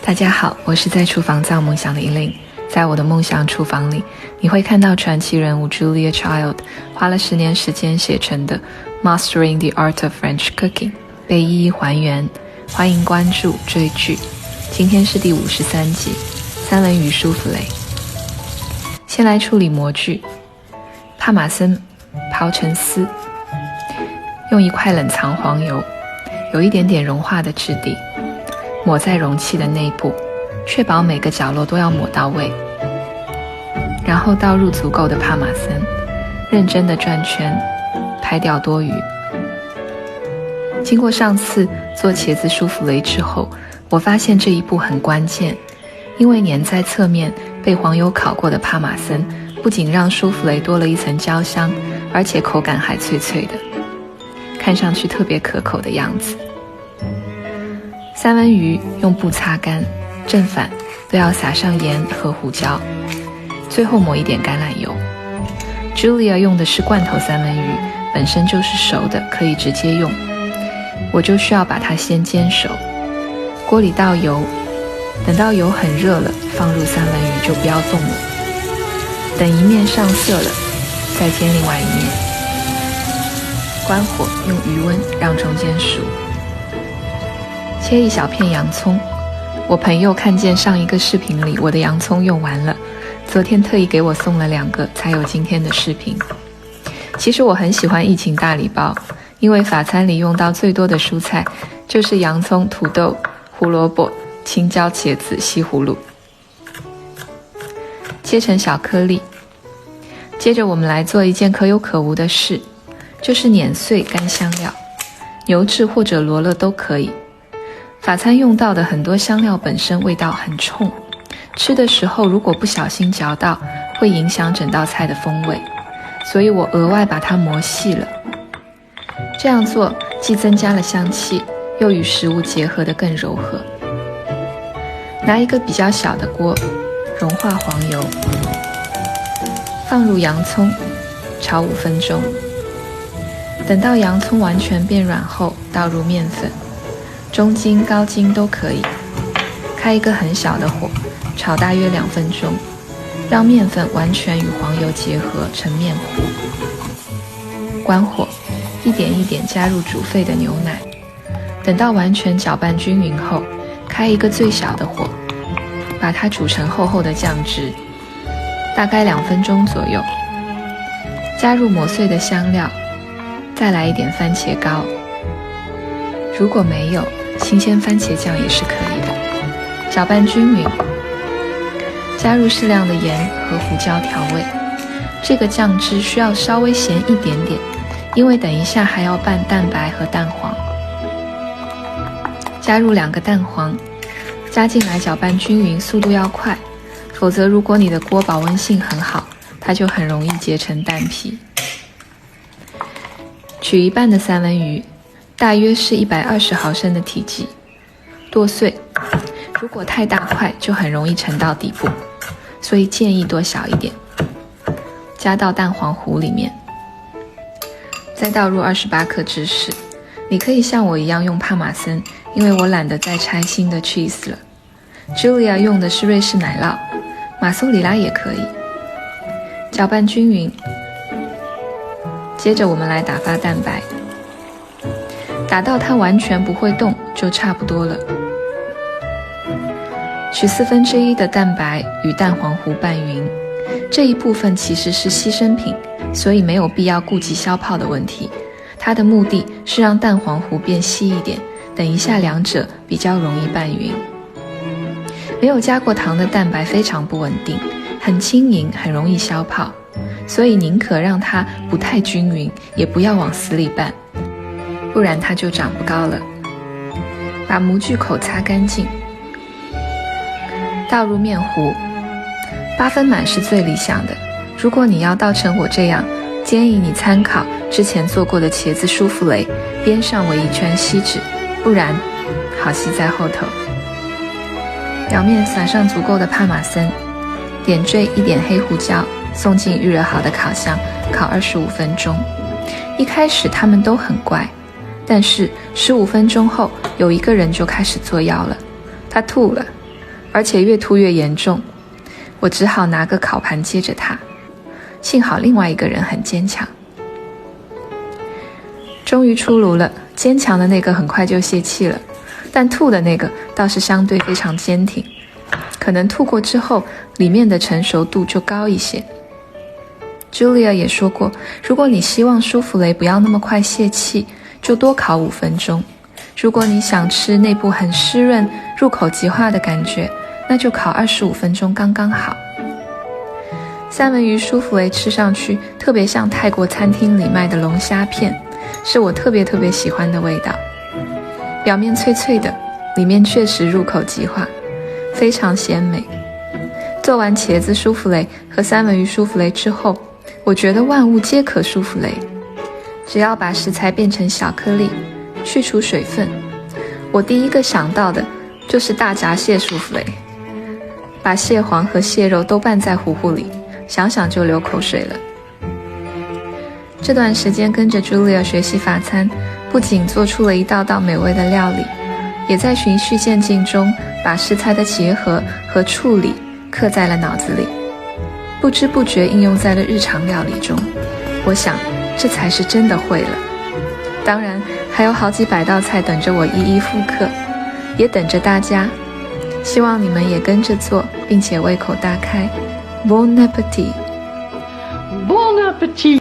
大家好，我是在厨房造梦想的Elaine。在我的梦想厨房里，你会看到传奇人物 Julia Child 花了10年时间写成的 Mastering the Art of French Cooking 被一一还原。欢迎关注追剧，今天是第53集三文鱼舒芙蕾。先来处理模具，帕玛森刨成丝，用一块冷藏黄油，有一点点融化的质地，抹在容器的内部，确保每个角落都要抹到位。然后倒入足够的帕玛森，认真的转圈，拍掉多余。经过上次做茄子舒芙蕾之后，我发现这一步很关键，因为粘在侧面被黄油烤过的帕玛森不仅让舒芙蕾多了一层焦香，而且口感还脆脆的，看上去特别可口的样子。三文鱼用布擦干，正反都要撒上盐和胡椒，最后抹一点橄榄油。Julia 用的是罐头三文鱼，本身就是熟的，可以直接用。我就需要把它先煎熟，锅里倒油，等到油很热了，放入三文鱼就不要动了。等一面上色了，再煎另外一面。关火，用余温让中间熟。切一小片洋葱，我朋友看见上一个视频里我的洋葱用完了，昨天特意给我送了2个，才有今天的视频。其实我很喜欢疫情大礼包，因为法餐里用到最多的蔬菜就是洋葱、土豆、胡萝卜、青椒、茄子、西葫芦。切成小颗粒。接着我们来做一件可有可无的事，就是碾碎干香料，牛至或者罗勒都可以。法餐用到的很多香料本身味道很冲，吃的时候如果不小心嚼到，会影响整道菜的风味，所以我额外把它磨细了。这样做既增加了香气，又与食物结合得更柔和。拿一个比较小的锅，融化黄油，放入洋葱，炒5分钟。等到洋葱完全变软后，倒入面粉，中筋、高筋都可以。开一个很小的火，炒大约2分钟，让面粉完全与黄油结合成面糊。关火，一点一点加入煮沸的牛奶，等到完全搅拌均匀后，开一个最小的火，把它煮成厚厚的酱汁，大概2分钟左右。加入磨碎的香料，再来一点番茄膏，如果没有，新鲜番茄酱也是可以的。搅拌均匀，加入适量的盐和胡椒调味。这个酱汁需要稍微咸一点点，因为等一下还要拌蛋白和蛋黄。加入2个蛋黄，加进来搅拌均匀，速度要快，否则如果你的锅保温性很好，它就很容易结成蛋皮。取一半的三文鱼，大约是120毫升的体积，剁碎。如果太大块就很容易沉到底部，所以建议剁小一点。加到蛋黄糊里面，再倒入28克芝士。你可以像我一样用帕玛森，因为我懒得再拆新的 cheese 了。Julia 用的是瑞士奶酪，马苏里拉也可以。搅拌均匀，接着我们来打发蛋白，打到它完全不会动就差不多了。取1/4的蛋白与蛋黄糊拌匀，这一部分其实是牺牲品，所以没有必要顾及消泡的问题。它的目的是让蛋黄糊变稀一点，等一下两者比较容易拌匀。没有加过糖的蛋白非常不稳定，很轻盈，很容易消泡，所以宁可让它不太均匀，也不要往死里拌，不然它就长不高了。把模具口擦干净，倒入面糊，8分满是最理想的。如果你要倒成我这样，建议你参考之前做过的茄子舒芙蕾，边上围一圈锡纸，不然好吸在后头。表面撒上足够的帕玛森，点缀一点黑胡椒，送进预热好的烤箱，烤25分钟。一开始他们都很乖，但是15分钟后，有一个人就开始作妖了，他吐了。而且越吐越严重，我只好拿个烤盘接着它。幸好另外一个人很坚强。终于出炉了，坚强的那个很快就泄气了，但吐的那个倒是相对非常坚挺，可能吐过之后里面的成熟度就高一些。Julia 也说过，如果你希望舒芙蕾不要那么快泄气，就多烤5分钟。如果你想吃内部很湿润、入口即化的感觉，那就烤25分钟刚刚好。三文鱼舒芙蕾吃上去特别像泰国餐厅里卖的龙虾片，是我特别喜欢的味道。表面脆脆的，里面确实入口即化，非常鲜美。做完茄子舒芙蕾和三文鱼舒芙蕾之后，我觉得万物皆可舒芙蕾。只要把食材变成小颗粒，去除水分，我第一个想到的就是大闸蟹舒芙蕾。把蟹黄和蟹肉都拌在糊糊里，想想就流口水了。这段时间跟着 Julia 学习法餐，不仅做出了一道道美味的料理，也在循序渐进中把食材的结合和处理刻在了脑子里，不知不觉应用在了日常料理中。我想这才是真的会了。当然还有好几百道菜等着我一一复刻，也等着大家。希望你们也跟着做，并且胃口大开。Bon appétit! Bon appétit!